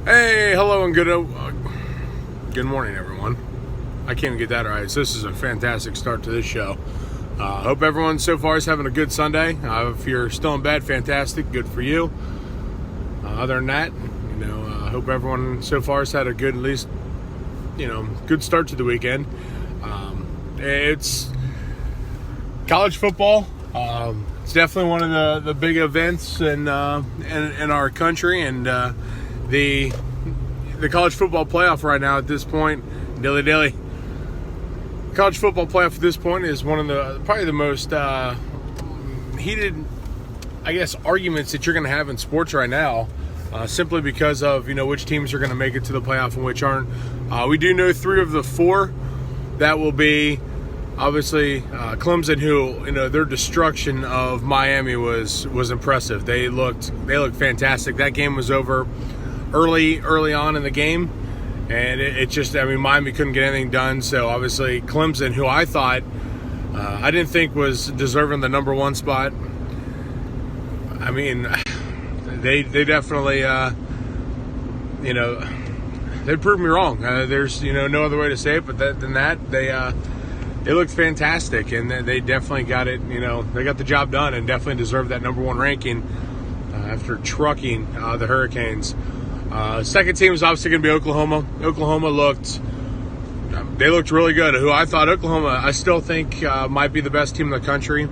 Hey, hello, and good morning, everyone. I can't even get that right. So this is a fantastic start to this show. Hope everyone so far is having a good Sunday. If you're still in bed, fantastic, good for you. Other than that, I hope everyone so far has had a good, at least, good start to the weekend. It's college football. It's definitely one of the big events in our country, and the college football playoff right now at this point, dilly. College football playoff at this point is one of probably the most heated, I guess, arguments that you're going to have in sports right now, simply because of which teams are going to make it to the playoff and which aren't. We do know 3 of the 4 that will be obviously Clemson, who their destruction of Miami was impressive. They looked fantastic. That game was over early on in the game, and it just, Miami couldn't get anything done. So obviously Clemson, who I thought I didn't think was deserving the number 1 spot, they definitely they proved me wrong. There's no other way to say it, but than that, they looked fantastic, and they definitely got it. They got the job done and definitely deserved that number 1 ranking after trucking the Hurricanes. Second team is obviously going to be Oklahoma. Oklahoma looked really good. Who I thought Oklahoma, I still think might be the best team in the country,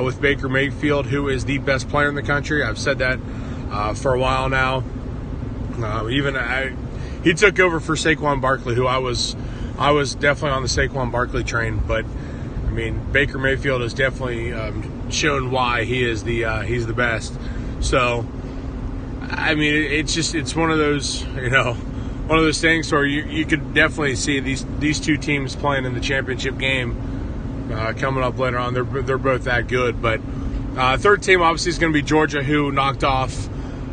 with Baker Mayfield, who is the best player in the country. I've said that for a while now. He took over for Saquon Barkley, who I was definitely on the Saquon Barkley train, but Baker Mayfield has definitely shown why he's the best. So it's one of those things where you could definitely see these 2 teams playing in the championship game coming up later on. They're both that good. But third team obviously is going to be Georgia, who knocked off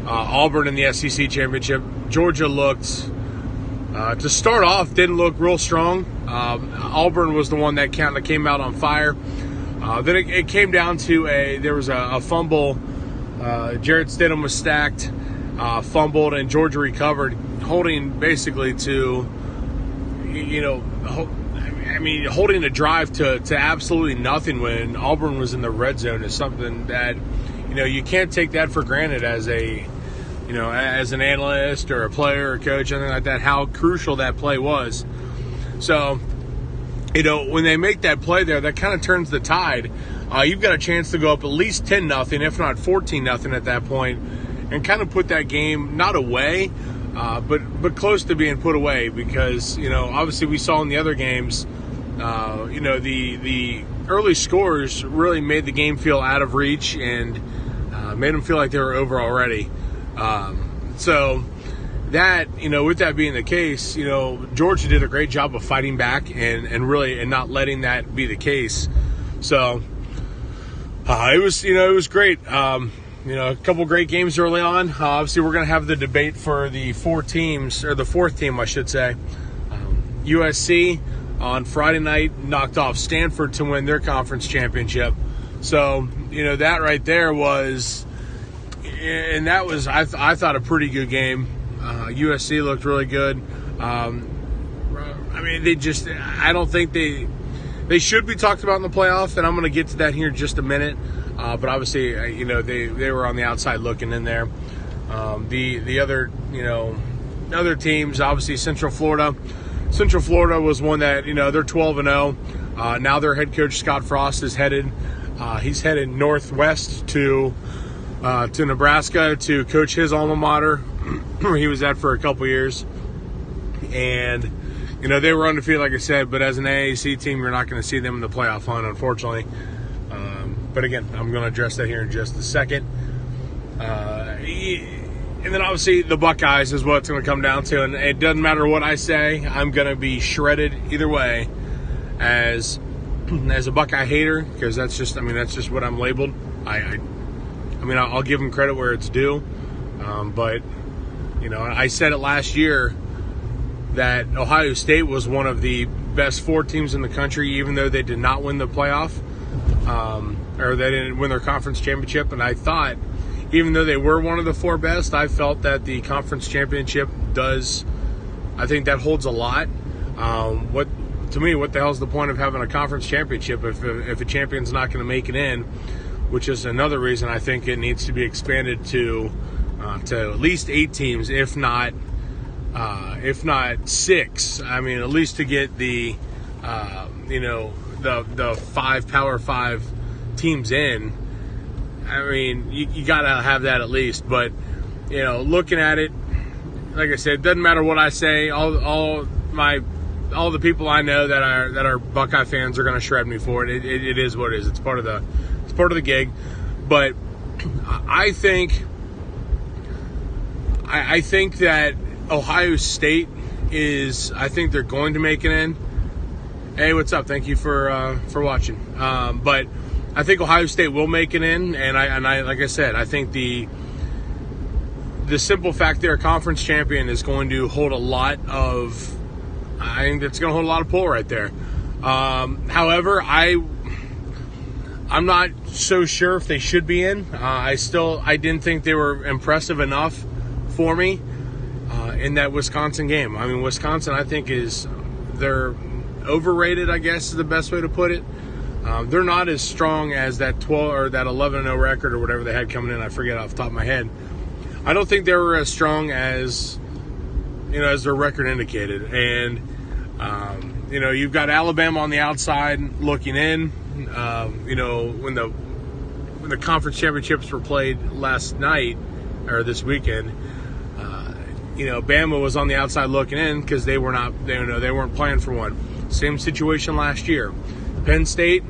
Auburn in the SEC championship. Georgia looked, to start off, didn't look real strong. Auburn was the one that came out on fire. Then it came down to there was a fumble. Jarrett Stidham was stacked, fumbled, and Georgia recovered, holding basically to, holding a drive to absolutely nothing when Auburn was in the red zone is something that, you can't take that for granted as as an analyst or a player or coach, anything like that, how crucial that play was. So, when they make that play there, that kind of turns the tide. You've got a chance to go up at least 10-0, if not 14-0 at that point, and kind of put that game not away, but close to being put away, because obviously we saw in the other games, the early scores really made the game feel out of reach and made them feel like they were over already. So that, with that being the case, Georgia did a great job of fighting back and not letting that be the case. So it was great. A couple great games early on. Obviously, we're going to have the debate for the 4 teams, or the 4th team, I should say. USC on Friday night knocked off Stanford to win their conference championship. So, that right there was, and that was, I thought, a pretty good game. USC looked really good. I don't think they should be talked about in the playoff, and I'm going to get to that here in just a minute. But obviously, they were on the outside looking in there. The other, other teams, obviously Central Florida. Central Florida was one that, they're 12-0. Now their head coach, Scott Frost, is headed northwest to Nebraska to coach his alma mater, where he was at for a couple years. And, they were undefeated, like I said, but as an AAC team, you're not going to see them in the playoff hunt, unfortunately. But again, I'm going to address that here in just a second. And then obviously the Buckeyes is what it's going to come down to. And it doesn't matter what I say, I'm going to be shredded either way as a Buckeye hater, because that's just what I'm labeled. I'll give them credit where it's due. But I said it last year that Ohio State was one of the best 4 teams in the country, even though they did not win the playoff, or they didn't win their conference championship. And I thought, even though they were one of the 4 best, I felt that the conference championship I think that holds a lot. To me, what the hell's the point of having a conference championship if a champion's not going to make it in? Which is another reason I think it needs to be expanded to at least 8 teams, if not 6. I mean, at least to get the 5 Power 5 teams in. I mean, you got to have that at least. But looking at it, like I said, it doesn't matter what I say. All the people I know that are Buckeye fans are going to shred me for it. It is what it is. It's part of the gig. But I think that Ohio State is. I think they're going to make it in. Hey, what's up? Thank you for watching. But I think Ohio State will make it in, and I like I said, I think the simple fact they're a conference champion is going to hold a lot of. I think that's going to hold a lot of pull right there. However, I'm not so sure if they should be in. I didn't think they were impressive enough for me in that Wisconsin game. I mean, Wisconsin, I think they're overrated, I guess is the best way to put it. They're not as strong as that 12 or that 11-0 record or whatever they had coming in. I forget off the top of my head. I don't think they were as strong as their record indicated. And you've got Alabama on the outside looking in. When the conference championships were played last night or this weekend, Bama was on the outside looking in because they weren't playing for one. Same situation last year. Penn State,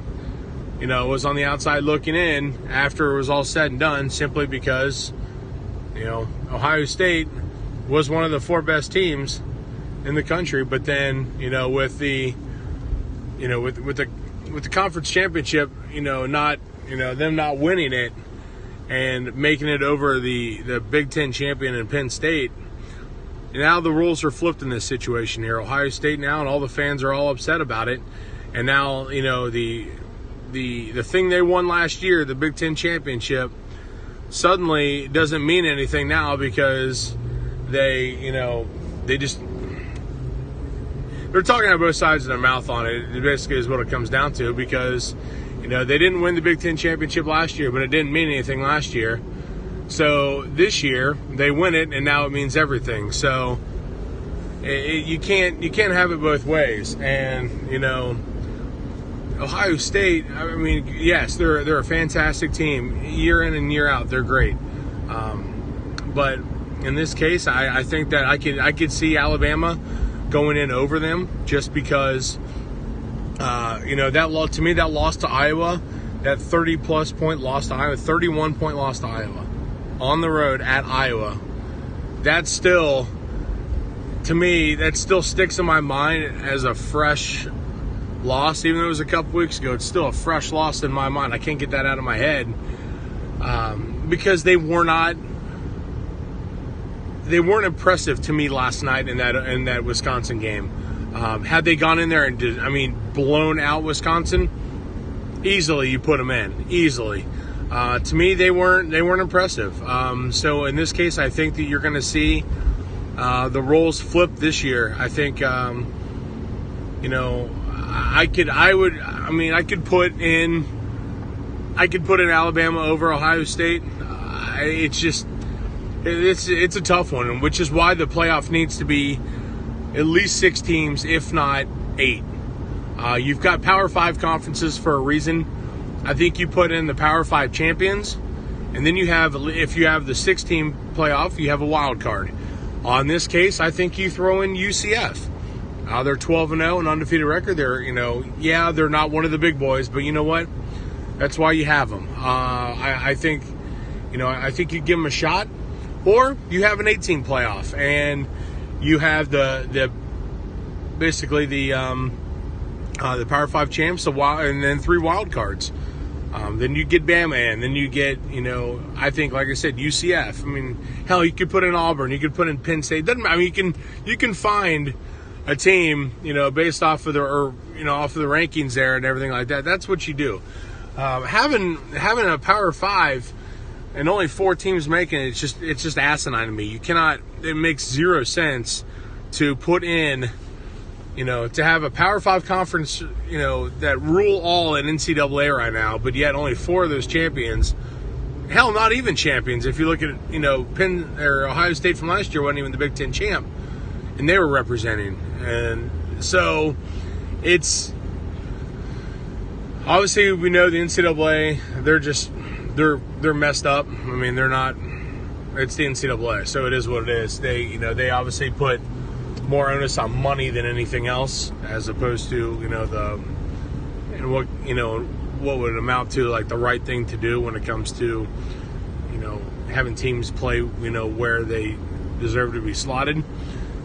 was on the outside looking in after it was all said and done, simply because, Ohio State was one of the 4 best teams in the country. But then, with the conference championship, them not winning it and making it over the Big Ten champion in Penn State. Now the rules are flipped in this situation here. Ohio State now, and all the fans are all upset about it. And now, the thing they won last year, the Big Ten championship, suddenly doesn't mean anything now because they're talking out both sides of their mouth on it. It basically is what it comes down to because, they didn't win the Big Ten championship last year, but it didn't mean anything last year. So this year they win it, and now it means everything. So you can't have it both ways. And Ohio State, I mean, yes, they're a fantastic team year in and year out. They're great. But in this case, I think that I could see Alabama going in over them just because that loss to Iowa, that 30-plus point loss to Iowa, 31-point loss to Iowa on the road at Iowa, that still sticks in my mind as a fresh loss. Even though it was a couple weeks ago, it's still a fresh loss in my mind. I can't get that out of my head because they weren't impressive to me last night in that Wisconsin game. Had they gone in there and blown out Wisconsin, easily you put them in easily. To me, they weren't impressive. So in this case, I think that you're going to see the roles flip this year. I think I could put in Alabama over Ohio State. It's a tough one, which is why the playoff needs to be at least 6 teams, if not 8. You've got Power 5 conferences for a reason. I think you put in the Power 5 champions, and then if you have the 6-team playoff, you have a wild card. On this case, I think you throw in UCF. They're 12-0, an undefeated record. They're not one of the big boys, but you know what? That's why you have them. I think you give them a shot, or you have an 8-team playoff, and you have the Power 5 champs, and then 3 wild cards. Then you get Bama in. Then you get, I think, like I said, UCF. I mean, hell, you could put in Auburn. You could put in Penn State. You can find a team, based off of off of the rankings there and everything like that. That's what you do. Having a Power 5, and only 4 teams making it. It's just asinine to me. You cannot. It makes zero sense to put in, to have a Power 5 conference, that rule all in NCAA right now, but yet only 4 of those champions. Hell, not even champions. If you look at, Penn or Ohio State from last year wasn't even the Big Ten champ, and they were representing. And so it's obviously we know the NCAA. They're messed up. I mean, they're not. It's the NCAA, so it is what it is. They obviously put more onus on money than anything else, as opposed to what would amount to like the right thing to do when it comes to having teams play where they deserve to be slotted.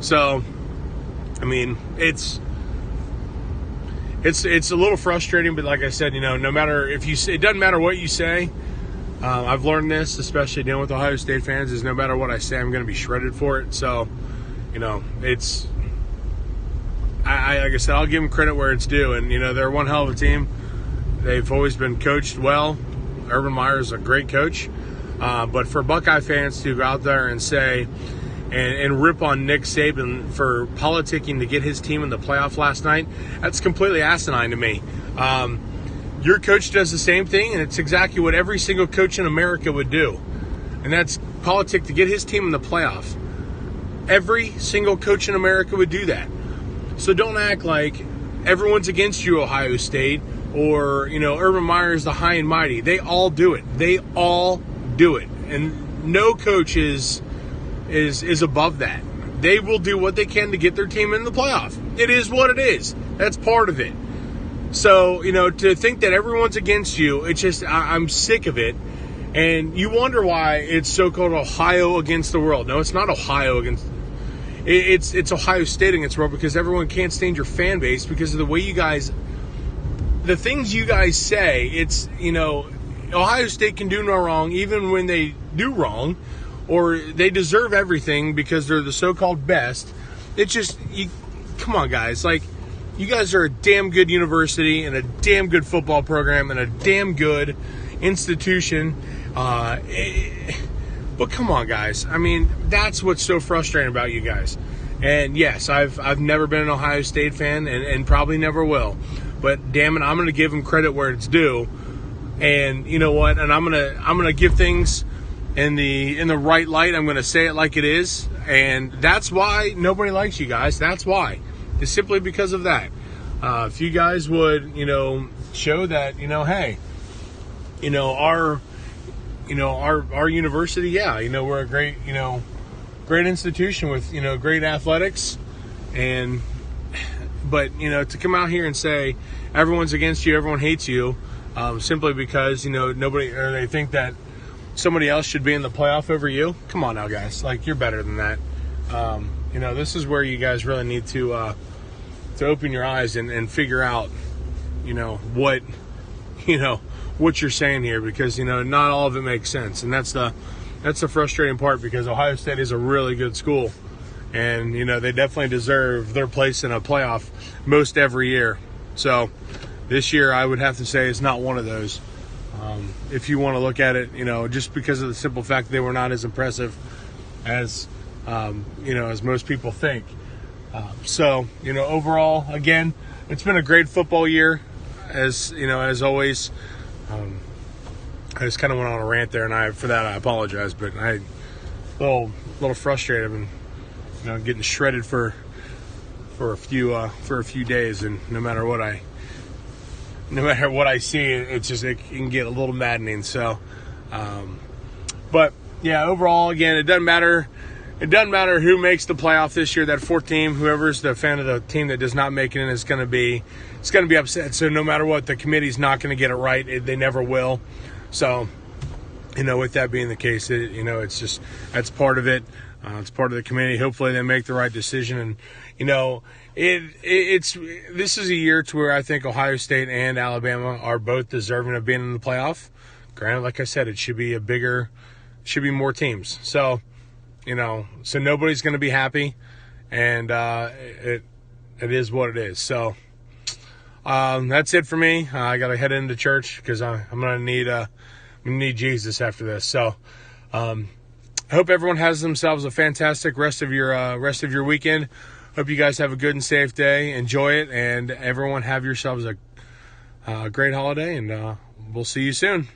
So I mean it's a little frustrating, but like I said, no matter it doesn't matter what you say. I've learned this, especially dealing with Ohio State fans, is no matter what I say, I'm going to be shredded for it. So it's like I said, I'll give them credit where it's due, and they're one hell of a team. They've always been coached well. Urban Meyer is a great coach. But for Buckeye fans to go out there and say and rip on Nick Saban for politicking to get his team in the playoff last night, that's completely asinine to me. Your coach does the same thing, and it's exactly what every single coach in America would do. And that's politic to get his team in the playoff. Every single coach in America would do that. So don't act like everyone's against you, Ohio State, or, Urban Meyer is the high and mighty. They all do it. They all do it. And no coach is above that. They will do what they can to get their team in the playoff. It is what it is. That's part of it. So, to think that everyone's against you, it's just, I'm sick of it. And you wonder why it's so-called Ohio against the world. No, it's not Ohio against. It's Ohio State against the world, because everyone can't stand your fan base because of the way you guys, the things you guys say. It's, Ohio State can do no wrong even when they do wrong, or they deserve everything because they're the so-called best. It's just, come on, guys. Like, you guys are a damn good university and a damn good football program and a damn good institution. But come on, guys. I mean, that's what's so frustrating about you guys. And yes, I've never been an Ohio State fan and probably never will. But damn it, I'm going to give them credit where it's due. And you know what? And I'm gonna give things in the right light. I'm going to say it like it is. And that's why nobody likes you guys. That's why. It's simply because of that. If you guys would, show that, hey, our university, yeah, we're a great, great institution with, great athletics, but to come out here and say everyone's against you, everyone hates you, simply because, nobody, or they think that somebody else should be in the playoff over you. Come on now, guys. Like, you're better than that. This is where you guys really need to open your eyes and figure out, what you're saying here, because, not all of it makes sense. And that's the frustrating part, because Ohio State is a really good school, and, they definitely deserve their place in a playoff most every year. So this year I would have to say it's not one of those. If you want to look at it, just because of the simple fact that they were not as impressive as, as most people think. So, overall, again, it's been a great football year, as always. I just kind of went on a rant there, and for that I apologize, but I a little frustrated and getting shredded for a few days, and no matter what I see, it can get a little maddening. So, but yeah, overall, again, it doesn't matter. It doesn't matter who makes the playoff this year. That fourth team, whoever's the fan of the team that does not make it in, it's going to be upset. So no matter what, the committee's not going to get it right. They never will. So, with that being the case, it's just, that's part of it. It's part of the committee. Hopefully they make the right decision. And, this is a year to where I think Ohio State and Alabama are both deserving of being in the playoff. Granted, like I said, it should be more teams. So, so nobody's going to be happy, and it is what it is. So that's it for me. I got to head into church because I'm going to need I'm gonna need Jesus after this. So I hope everyone has themselves a fantastic rest of your weekend. Hope you guys have a good and safe day. Enjoy it, and everyone have yourselves a great holiday, and we'll see you soon.